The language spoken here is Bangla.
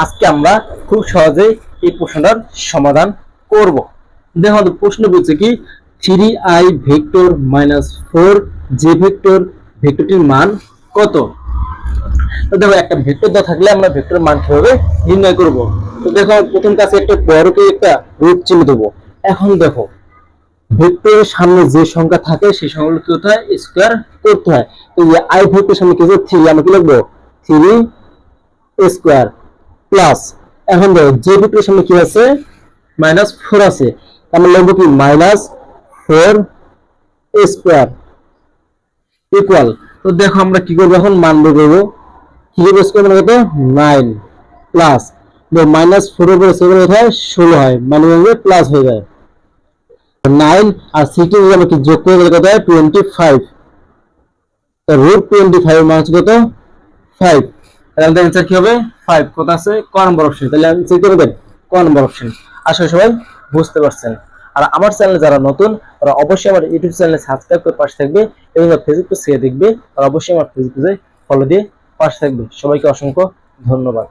আজকে আমরা খুব সহজেই এই প্রশ্নটার সমাধান করব। দেখো প্রশ্ন বলছে কি 3i vector minus 4j vector ভেক্টরটির মান কত। তো দেখো একটা ভেক্টর দেওয়া থাকলে আমরা ভেক্টরের মান কিভাবে নির্ণয় করব। তো দেখো প্রথম কাছে একটা বড়কে একটা রূপ চিহ্ন দেবো। এখন দেখো ভেক্টরের সামনে যে সংখ্যা থাকে সেই সংখ্যাগুলো কি হতে হয় স্কয়ার করতে হয়। তো এই i ভেক্টরের সামনে কি আছে 3, আমরা কি লিখবো 3 স্কয়ার প্লাস, এখন দেখো যে ভেক্টরের সামনে কি আছে -4 আছে, আমরা লিখবো কি -4 স্কয়ার ইকুয়াল। তো দেখো আমরা কি করব, এখন মান বের করব। 3 স্কয়ার মানে কত 9 প্লাস -4 এর উপরে 7 হয় 16 হয়, মানে প্লাস হয়ে যায় 9 আর 6 কে আমরা কি যোগ করে দিলে কত হয় 25। তো √25 মান কত 5, তাহলে আমাদের आंसर কি হবে 5। কত আছে ক নম্বর অপশন, তাহলে आंसर কি হবে ক নম্বর অপশন। আশা করি সবাই বুঝতে পারছেন। আর আমার চ্যানেলে যারা নতুন তারা অবশ্যই আমার ইউটিউব চ্যানেলে সাবস্ক্রাইব করে পাশে থাকবে এবং ফেসবুক পেজে দেখবে আর অবশ্যই আমার ফেসবুক পেজে ফলো দিয়ে পাশে থাকবে। সবাইকে অসংখ্য ধন্যবাদ।